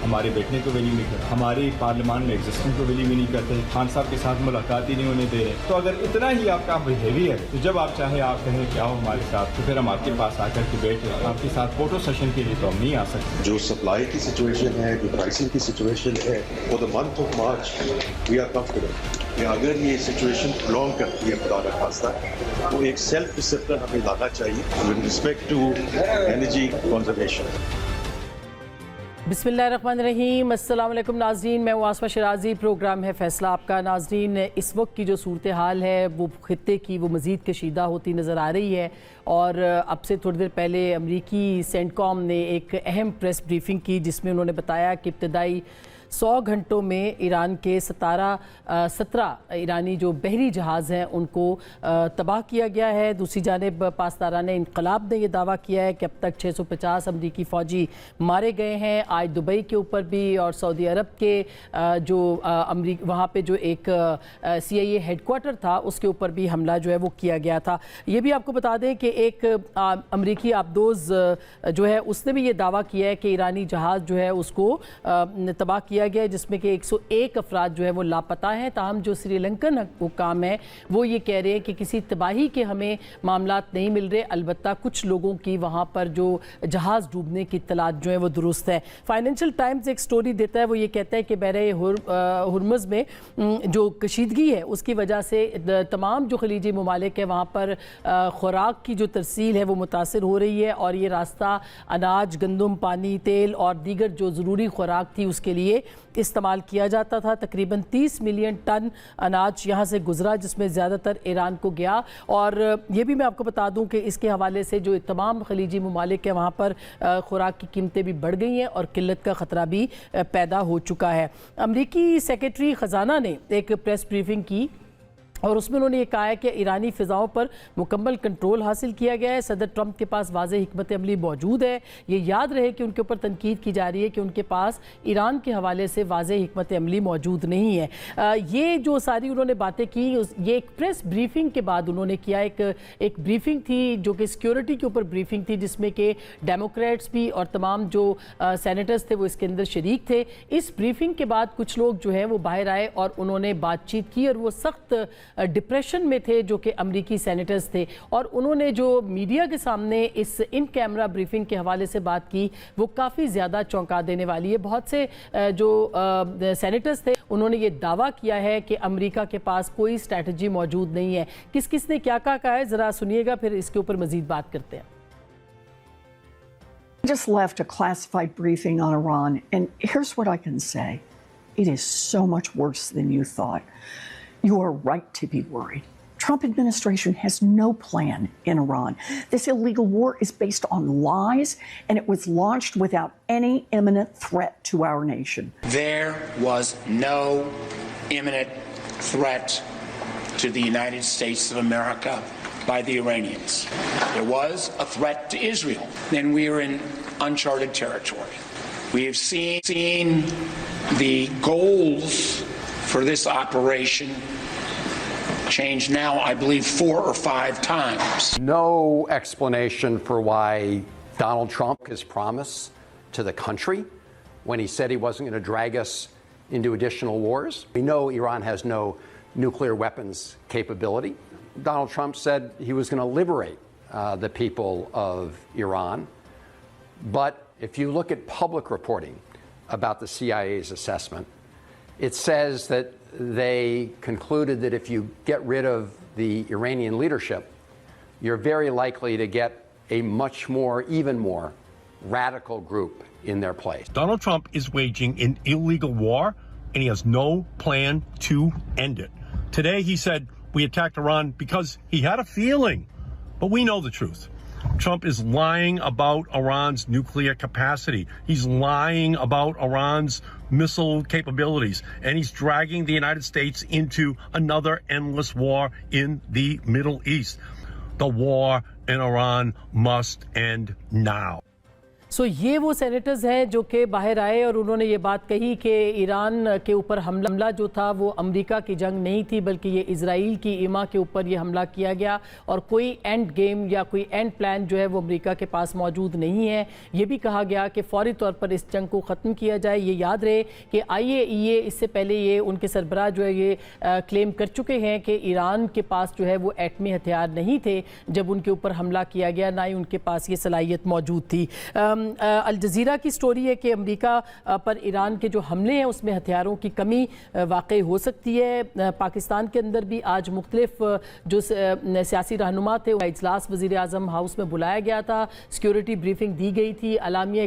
ہمارے بیٹھنے کو ویلیو نہیں کرتے, ہماری پارلیمان میں ایگزسٹنس کو ویلیو بھی نہیں کرتے, خان صاحب کے ساتھ ملاقات ہی نہیں ہونے دے رہے. تو اگر اتنا ہی آپ کا بہیویئر ہے تو جب آپ چاہے آپ کہیں کہ آؤ ہمارے ساتھ, تو پھر ہم آپ کے پاس آ کر کے بیٹھے, آپ کے ساتھ فوٹو سیشن کے لیے تو ہم نہیں آ سکتے. جو سپلائی کی سچویشن ہے, جو پرائسنگ کی سچویشن ہے, for the month of March we are comfortable کہ اگر یہ سچویشن پرولونگ کرتی ہے خدا نہ خواستہ, تو ایک سیلف ڈسپلن ہمیں لانا چاہیے with respect to energy conservation. بسم اللہ الرحمن الرحیم. السلام علیکم ناظرین, میں آسمہ شرازی, پروگرام ہے فیصلہ آپ کا. ناظرین, اس وقت کی جو صورتحال ہے وہ خطے کی وہ مزید کشیدہ ہوتی نظر آ رہی ہے, اور اب سے تھوڑی دیر پہلے امریکی سینٹ کام نے ایک اہم پریس بریفنگ کی جس میں انہوں نے بتایا کہ ابتدائی 100 گھنٹوں میں ایران کے 17 ایرانی جو بحری جہاز ہیں ان کو تباہ کیا گیا ہے. دوسری جانب پاسداران انقلاب نے یہ دعویٰ کیا ہے کہ اب تک 650 امریکی فوجی مارے گئے ہیں. آج دبئی کے اوپر بھی اور سعودی عرب کے جو وہاں پہ جو ایک CIA ہیڈ کوارٹر تھا اس کے اوپر بھی حملہ جو ہے وہ کیا گیا تھا. یہ بھی آپ کو بتا دیں کہ ایک امریکی آبدوز جو ہے اس نے بھی یہ دعویٰ کیا ہے کہ ایرانی جہاز جو ہے اس کو تباہ کیا گیا ہے, جس میں کہ 101 افراد جو ہے وہ لاپتہ ہیں. تاہم جو سری لنکن حکام ہیں وہ یہ کہہ رہے ہیں کہ کسی تباہی کے ہمیں معاملات نہیں مل رہے, البتہ کچھ لوگوں کی وہاں پر جو جہاز ڈوبنے کی اطلاعات جو ہیں وہ درست ہے. فائنینشل ٹائمز ایک سٹوری دیتا ہے, وہ یہ کہتا ہے کہ بحیرہ ہرمز میں جو کشیدگی ہے اس کی وجہ سے تمام جو خلیجی ممالک ہیں وہاں پر خوراک کی جو ترسیل ہے وہ متاثر ہو رہی ہے, اور یہ راستہ اناج, گندم, پانی, تیل اور دیگر جو ضروری خوراک تھی اس کے لیے استعمال کیا جاتا تھا. تقریباً 30 ملین ٹن اناج یہاں سے گزرا جس میں زیادہ تر ایران کو گیا. اور یہ بھی میں آپ کو بتا دوں کہ اس کے حوالے سے جو تمام خلیجی ممالک ہیں وہاں پر خوراک کی قیمتیں بھی بڑھ گئی ہیں اور قلت کا خطرہ بھی پیدا ہو چکا ہے. امریکی سیکرٹری خزانہ نے ایک پریس بریفنگ کی اور اس میں انہوں نے یہ کہا ہے کہ ایرانی فضاؤں پر مکمل کنٹرول حاصل کیا گیا ہے. صدر ٹرمپ کے پاس واضح حکمت عملی موجود ہے. یہ یاد رہے کہ ان کے اوپر تنقید کی جا رہی ہے کہ ان کے پاس ایران کے حوالے سے واضح حکمت عملی موجود نہیں ہے. یہ جو ساری انہوں نے باتیں کی یہ ایک پریس بریفنگ کے بعد انہوں نے کیا. ایک بریفنگ تھی جو کہ سیکیورٹی کے اوپر بریفنگ تھی جس میں کہ ڈیموکریٹس بھی اور تمام جو سینیٹرز تھے وہ اس کے اندر شریک تھے. اس بریفنگ کے بعد کچھ لوگ جو ہیں وہ باہر آئے اور انہوں نے بات چیت کی, اور وہ سخت ڈپریشن میں تھے جو کہ امریکی سینیٹرز تھے, اور انہوں نے جو میڈیا کے سامنے اس ان کیمرہ بریفنگ کے حوالے سے بات کی وہ کافی زیادہ چونکا دینے والی ہے. بہت سے جو سینیٹرز تھے انہوں نے یہ دعویٰ کیا ہے کہ امریکہ کے پاس کوئی اسٹریٹجی موجود نہیں ہے. کس کس نے کیا کہا ہے ذرا سنیے گا, پھر اس کے اوپر مزید بات کرتے ہیں. Just left a classified briefing on Iran, and here's what I can say. It is so much worse than you thought. You are right to be worried. Trump administration has no plan in Iran. This illegal war is based on lies, and it was launched without any imminent threat to our nation. There was no imminent threat to the United States of America by the Iranians. There was a threat to Israel. Then we are in uncharted territory. We have seen the goals for this operation changed now, I believe, 4 or 5 times. No explanation for why Donald Trump his promise to the country when he said he wasn't going to drag us into additional wars. We know Iran has no nuclear weapons capability. Donald Trump said he was going to liberate the people of Iran. But if you look at public reporting about the CIA's assessment, it says that they concluded that if you get rid of the Iranian leadership, you're very likely to get a much more, even more radical group in their place. Donald Trump is waging an illegal war, and he has no plan to end it. Today he said we attacked Iran because he had a feeling, but we know the truth. Trump is lying about Iran's nuclear capacity. He's lying about Iran's missile capabilities, and he's dragging the United States into another endless war in the Middle East. The war in Iran must end now. سو یہ وہ senators ہیں جو کہ باہر آئے اور انہوں نے یہ بات کہی کہ ایران کے اوپر حملہ جو تھا وہ امریکہ کی جنگ نہیں تھی بلکہ یہ اسرائیل کی ایما کے اوپر یہ حملہ کیا گیا اور کوئی اینڈ گیم یا کوئی اینڈ پلان جو ہے وہ امریکہ کے پاس موجود نہیں ہے. یہ بھی کہا گیا کہ فوری طور پر اس جنگ کو ختم کیا جائے. یہ یاد رہے کہ IAEA اس سے پہلے یہ ان کے سربراہ جو ہے یہ کلیم کر چکے ہیں کہ ایران کے پاس جو ہے وہ ایٹمی ہتھیار نہیں تھے جب ان کے اوپر حملہ کیا گیا, نہ ہی ان کے پاس یہ صلاحیت موجود تھی. الجزیرہ کی سٹوری ہے کہ امریکہ پر ایران کے جو حملے ہیں اس میں ہتھیاروں کی کمی واقع ہو سکتی ہے. پاکستان کے اندر بھی آج مختلف جو سیاسی رہنما تھے اجلاس وزیر اعظم ہاؤس میں بلایا گیا تھا, سیکیورٹی بریفنگ دی گئی تھی, اعلامیہ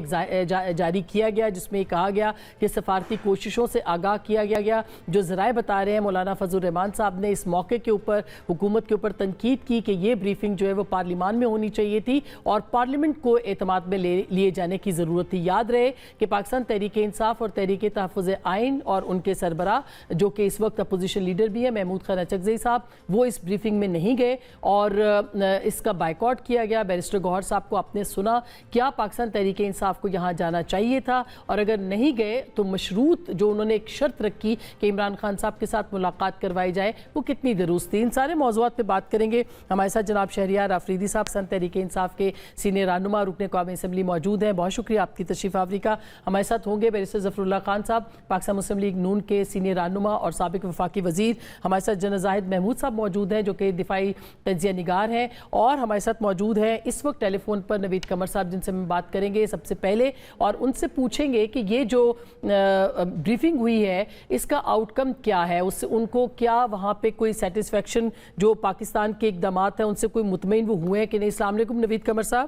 جاری کیا گیا جس میں کہا گیا کہ سفارتی کوششوں سے آگاہ کیا گیا. جو ذرائع بتا رہے ہیں مولانا فضل الرحمان صاحب نے اس موقع کے اوپر حکومت کے اوپر تنقید کی کہ یہ بریفنگ جو ہے وہ پارلیمان میں ہونی چاہیے تھی اور پارلیمنٹ کو اعتماد میں لیے جانے کی ضرورت تھی. یاد رہے کہ پاکستان تحریک انصاف اور تحریک تحفظ آئین اور ان کے سربراہ جو کہ اس وقت اپوزیشن لیڈر بھی ہے محمود خان اچکزئی صاحب, وہ اس بریفنگ میں نہیں گئے اور اس کا بائیکاٹ کیا گیا. بیرسٹر گوہر صاحب کو آپ نے سنا, کیا پاکستان تحریک انصاف کو یہاں جانا چاہیے تھا, اور اگر نہیں گئے تو مشروط جو انہوں نے ایک شرط رکھی کہ عمران خان صاحب کے ساتھ ملاقات کروائی جائے وہ کتنی درست تھی. ان سارے موضوعات پہ بات کریں گے. ہمارے ساتھ جناب شہریار آفریدی صاحب پاکستان تحریک انصاف کے سینئر رہنما رکن قومی اسمبلی موجود ہیں. بہت شکریہ آپ کی تشریف آوری کا. ہمارے ساتھ ہوں گے بیرسٹر ظفر اللہ خان صاحب پاکستان مسلم لیگ نون کے سینئر رہنما اور سابق وفاقی وزیر. ہمارے ساتھ جنرل زاہد محمود صاحب موجود ہیں جو کہ دفاعی تجزیہ نگار ہیں, اور ہمارے ساتھ موجود ہیں اس وقت ٹیلی فون پر نوید قمر صاحب جن سے ہم بات کریں گے سب سے پہلے اور ان سے پوچھیں گے کہ یہ جو بریفنگ ہوئی ہے اس کا آؤٹ کم کیا ہے, اس سے ان کو کیا وہاں پہ کوئی سیٹسفیکشن جو پاکستان کے اقدامات ہیں ان سے کوئی مطمئن وہ ہوئے ہیں کہ نہیں. السلام علیکم نوید قمر صاحب.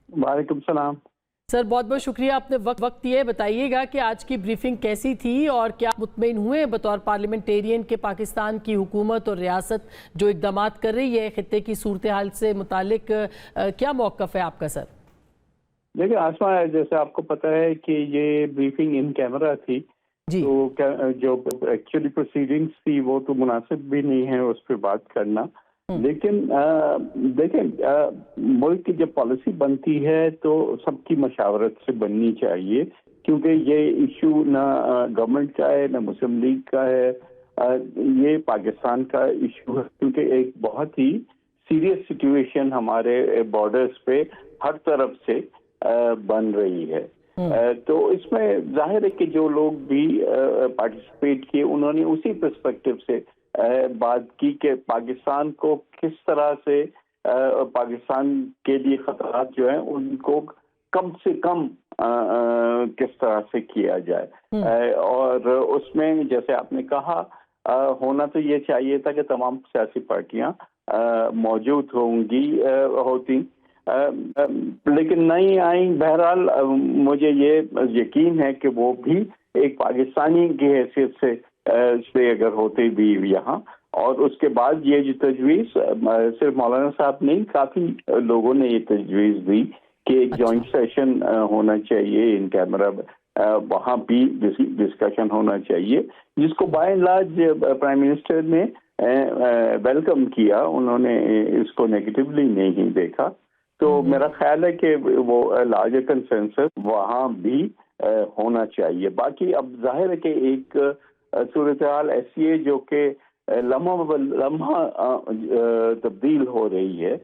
وعلیکم السلام سر, بہت بہت شکریہ آپ نے وقت دیا. بتائیے گا کہ آج کی بریفنگ کیسی تھی اور کیا مطمئن ہوئے بطور پارلیمنٹیرین کہ پاکستان کی حکومت اور ریاست جو اقدامات کر رہی ہے خطے کی صورتحال سے متعلق کیا موقف ہے آپ کا سر؟ دیکھیں آسما, جیسے آپ کو پتہ ہے کہ یہ بریفنگ ان کیمرہ تھی جی, تو جو ایکچولی پروسیڈنگز تھی وہ تو مناسب بھی نہیں ہے اس پہ بات کرنا. لیکن دیکھیں ملک کی جب پالیسی بنتی ہے تو سب کی مشاورت سے بننی چاہیے, کیونکہ یہ ایشو نہ گورنمنٹ کا ہے نہ مسلم لیگ کا ہے, یہ پاکستان کا ایشو ہے, کیونکہ ایک بہت ہی سیریس سچویشن ہمارے بارڈرز پہ ہر طرف سے بن رہی ہے. تو اس میں ظاہر ہے کہ جو لوگ بھی پارٹیسپیٹ کیے انہوں نے اسی پرسپیکٹو سے بات کی کہ پاکستان کو کس طرح سے پاکستان کے لیے خطرات جو ہیں ان کو کم سے کم کس طرح سے کیا جائے. اور اس میں جیسے آپ نے کہا ہونا تو یہ چاہیے تھا کہ تمام سیاسی پارٹیاں موجود ہوتی لیکن نہیں آئیں. بہرحال مجھے یہ یقین ہے کہ وہ بھی ایک پاکستانی کی حیثیت سے اگر ہوتے بھی یہاں, اور اس کے بعد یہ جو تجویز صرف مولانا صاحب نہیں کافی لوگوں نے یہ تجویز دی کہ ایک جوائنٹ سیشن ہونا چاہیے ان کیمرہ, وہاں بھی ڈسکشن ہونا چاہیے, جس کو by and large prime minister نے ویلکم کیا, انہوں نے اس کو نیگیٹیولی نہیں دیکھا. تو میرا خیال ہے کہ وہ لارجر کنسنسس وہاں بھی ہونا چاہیے. باقی اب ظاہر ہے کہ ایک صورتحال ایسی ہے جو کہ لمحہ تبدیل ہو رہی ہے,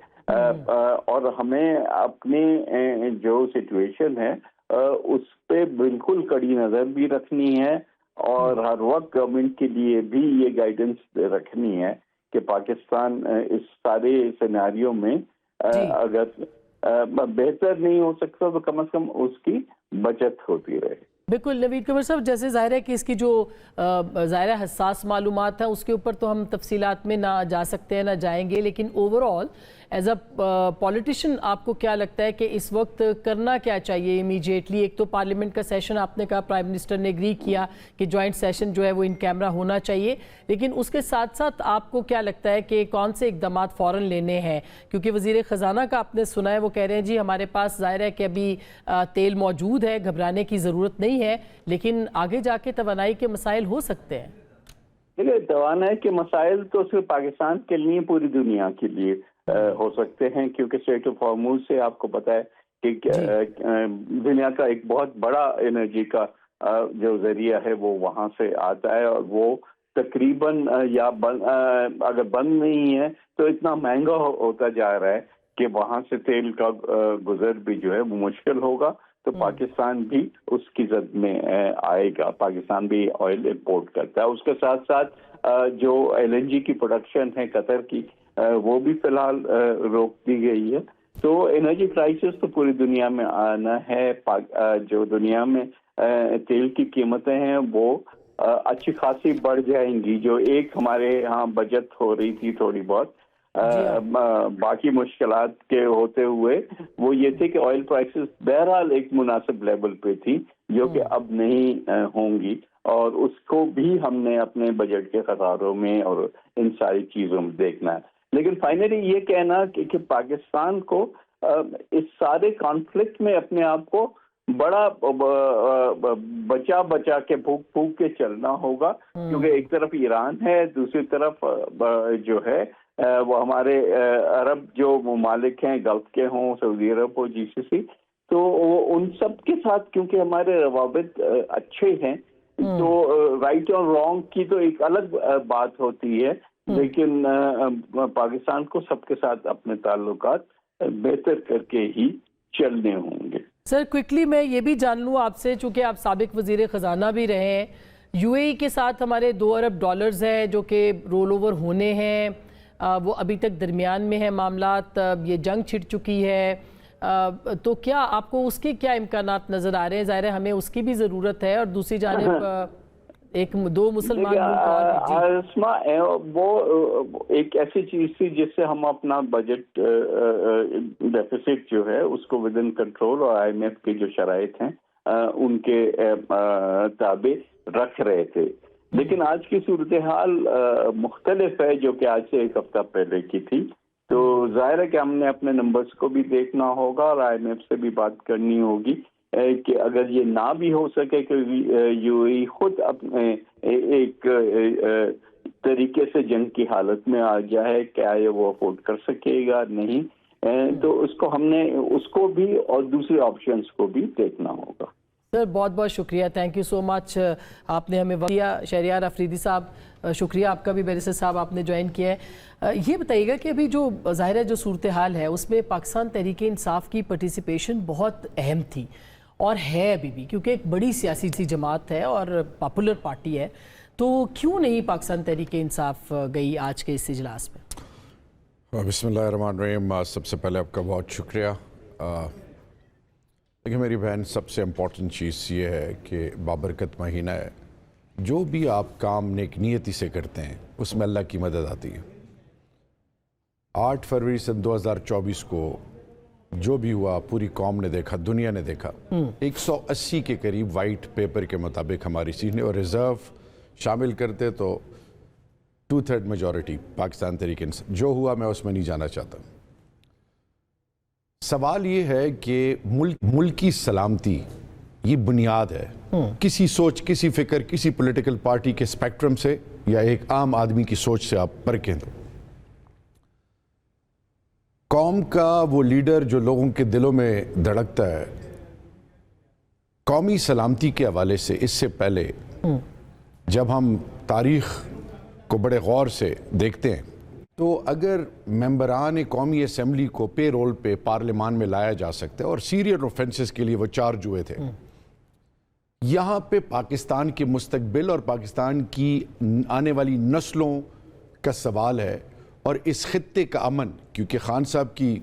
اور ہمیں اپنے جو سچویشن ہے اس پہ بالکل کڑی نظر بھی رکھنی ہے, اور ہر وقت گورنمنٹ کے لیے بھی یہ گائیڈنس رکھنی ہے کہ پاکستان اس سارے سیناریوں میں اگر بہتر نہیں ہو سکتا تو کم از کم اس کی بچت ہوتی رہے. بالکل نوید قمر صاحب, جیسے ظاہر ہے کہ اس کی جو ظاہر حساس معلومات ہیں اس کے اوپر تو ہم تفصیلات میں نہ جا سکتے ہیں نہ جائیں گے, لیکن over all as a politician آپ کو کیا لگتا ہے کہ اس وقت کرنا کیا چاہیے امیجیٹلی؟ ایک تو پارلیمنٹ کا سیشن آپ نے کہا پرائم منسٹر نے ایگری کیا کہ جوائنٹ سیشن جو ہے وہ ان کیمرہ ہونا چاہیے, لیکن اس کے ساتھ ساتھ آپ کو کیا لگتا ہے کہ کون سے اقدامات فوراً لینے ہیں؟ کیونکہ وزیر خزانہ کا آپ نے سنا ہے وہ کہہ رہے ہیں جی ہمارے پاس ظاہر ہے کہ ابھی تیل موجود ہے, گھبرانے کی ضرورت نہیں ہے, لیکن آگے جا کے توانائی کے مسائل ہو سکتے ہیں. دیکھیں توانائی کے مسائل تو صرف پاکستان کے لیے پوری دنیا کے لیے ہو سکتے ہیں, کیونکہ اسٹریٹ آف ہارموز سے آپ کو پتہ ہے کہ دنیا کا ایک بہت بڑا انرجی کا جو ذریعہ ہے وہ وہاں سے آتا ہے، اور وہ تقریباً یا اگر بند نہیں ہے تو اتنا مہنگا ہوتا جا رہا ہے کہ وہاں سے تیل کا گزر بھی جو ہے وہ مشکل ہوگا، تو پاکستان بھی اس کی زد میں آئے گا۔ پاکستان بھی آئل امپورٹ کرتا ہے، اس کے ساتھ ساتھ جو LNG کی پروڈکشن ہے قطر کی وہ بھی فی الحال روک دی گئی ہے۔ تو انرجی کرائسس تو پوری دنیا میں آنا ہے۔ جو دنیا میں تیل کی قیمتیں ہیں وہ اچھی خاصی بڑھ جائیں گی، جو ایک ہمارے ہاں بچت ہو رہی تھی تھوڑی بہت باقی مشکلات کے ہوتے ہوئے، وہ یہ تھے کہ آئل پرائسز بہرحال ایک مناسب لیول پہ تھی جو کہ اب نہیں ہوں گی، اور اس کو بھی ہم نے اپنے بجٹ کے خساروں میں اور ان ساری چیزوں میں دیکھنا ہے۔ لیکن فائنلی یہ کہنا کہ پاکستان کو اس سارے کانفلکٹ میں اپنے آپ کو بڑا بچا کے پھونک کے چلنا ہوگا، کیونکہ ایک طرف ایران ہے، دوسری طرف جو ہے وہ ہمارے عرب جو ممالک ہیں، گلف کے ہوں، سعودی عرب ہو، GCC، تو ان سب کے ساتھ کیونکہ ہمارے روابط اچھے ہیں، تو رائٹ اور رانگ کی تو ایک الگ بات ہوتی ہے، لیکن پاکستان کو سب کے ساتھ اپنے تعلقات بہتر کر کے ہی چلنے ہوں گے۔ سر کوئکلی میں یہ بھی جان لوں آپ سے، چونکہ آپ سابق وزیر خزانہ بھی رہے ہیں، UAE کے ساتھ ہمارے $2 ارب ہیں جو کہ رول اوور ہونے ہیں، وہ ابھی تک درمیان میں ہیں معاملات، یہ جنگ چھڑ چکی ہے، تو کیا آپ کو اس کے کیا امکانات نظر آ رہے ہیں؟ ظاہر ہے ہمیں اس کی بھی ضرورت ہے، اور دوسری جانب دو مسلمان اسما وہ ایک ایسی چیز تھی جس سے ہم اپنا بجٹ ڈیفیسٹ جو ہے اس کو ود ان کنٹرول، اور IMF کی جو شرائط ہیں ان کے تابع رکھ رہے تھے، لیکن آج کی صورتحال مختلف ہے جو کہ آج سے ایک ہفتہ پہلے کی تھی، تو ظاہر ہے کہ ہم نے اپنے نمبرز کو بھی دیکھنا ہوگا اور IMF سے بھی بات کرنی ہوگی کہ اگر یہ نہ بھی ہو سکے کہ UAE خود اپنے ایک طریقے سے جنگ کی حالت میں آ جائے، کیا یہ وہ افورڈ کر سکے گا نہیں، تو اس کو ہم نے اس کو بھی اور دوسرے آپشنز کو بھی دیکھنا ہوگا۔ سر بہت بہت شکریہ، تھینک یو سو مچ، آپ نے ہمیں وقت دیا۔ شہریار افریدی صاحب شکریہ آپ کا بھی، بیرسٹر صاحب آپ نے جوائن کیا ہے۔ یہ بتائیے گا کہ ابھی جو ظاہر ہے جو صورتحال ہے اس میں پاکستان تحریک انصاف کی پارٹیسپیشن بہت اہم تھی اور ہے ابھی بھی، کیونکہ ایک بڑی سیاسی جماعت ہے اور پاپولر پارٹی ہے، تو کیوں نہیں پاکستان تحریک انصاف گئی آج کے اس اجلاس میں؟ بسم اللہ الرحمن الرحیم۔ سب سے پہلے آپ کا بہت شکریہ۔ دیکھیں میری بہن، سب سے امپورٹنٹ چیز یہ ہے کہ بابرکت مہینہ ہے، جو بھی آپ کام نیک نیتی سے کرتے ہیں اس میں اللہ کی مدد آتی ہے۔ 8 فروری سن 2024 کو جو بھی ہوا پوری قوم نے دیکھا، دنیا نے دیکھا، 180 کے قریب وائٹ پیپر کے مطابق ہماری سیٹ نے، اور ریزرو شامل کرتے تو 2/3 میجورٹی پاکستان تحریک انصاف۔ جو ہوا میں اس میں نہیں جانا چاہتا۔ سوال یہ ہے کہ ملک کی سلامتی یہ بنیاد ہے، کسی سوچ، کسی فکر، کسی پولیٹیکل پارٹی کے اسپیکٹرم سے یا ایک عام آدمی کی سوچ سے آپ پرکھیں تو قوم کا وہ لیڈر جو لوگوں کے دلوں میں دھڑکتا ہے، قومی سلامتی کے حوالے سے اس سے پہلے جب ہم تاریخ کو بڑے غور سے دیکھتے ہیں تو اگر ممبران قومی اسمبلی کو پے رول پہ پارلیمان میں لایا جا سکتا ہے، اور سیریل آفینسز کے لیے وہ چارج ہوئے تھے، یہاں پہ پاکستان کے مستقبل اور پاکستان کی آنے والی نسلوں کا سوال ہے، اور اس خطے کا امن، کیونکہ خان صاحب کی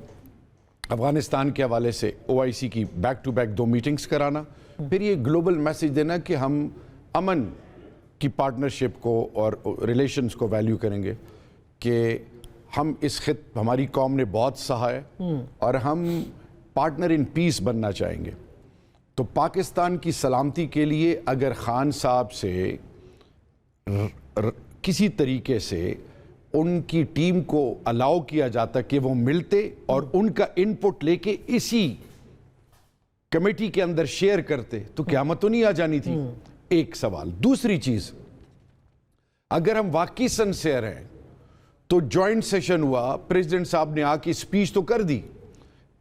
افغانستان کے حوالے سے OIC کی بیک ٹو بیک 2 میٹنگز کرانا، پھر یہ گلوبل میسیج دینا کہ ہم امن کی پارٹنرشپ کو اور ریلیشنز کو ویلیو کریں گے، کہ ہم اس ہماری قوم نے بہت سہا ہے اور ہم پارٹنر ان پیس بننا چاہیں گے۔ تو پاکستان کی سلامتی کے لیے اگر خان صاحب سے کسی طریقے سے ان کی ٹیم کو الاؤ کیا جاتا کہ وہ ملتے اور ان کا انپٹ لے کے اسی کمیٹی کے اندر شیئر کرتے تو قیامت تو نہیں آ جانی تھی۔ ایک سوال۔ دوسری چیز، اگر ہم واقعی سنسیئر ہیں تو جوائنٹ سیشن ہوا، پریزیڈنٹ صاحب نے آ کے سپیچ تو کر دی،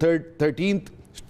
13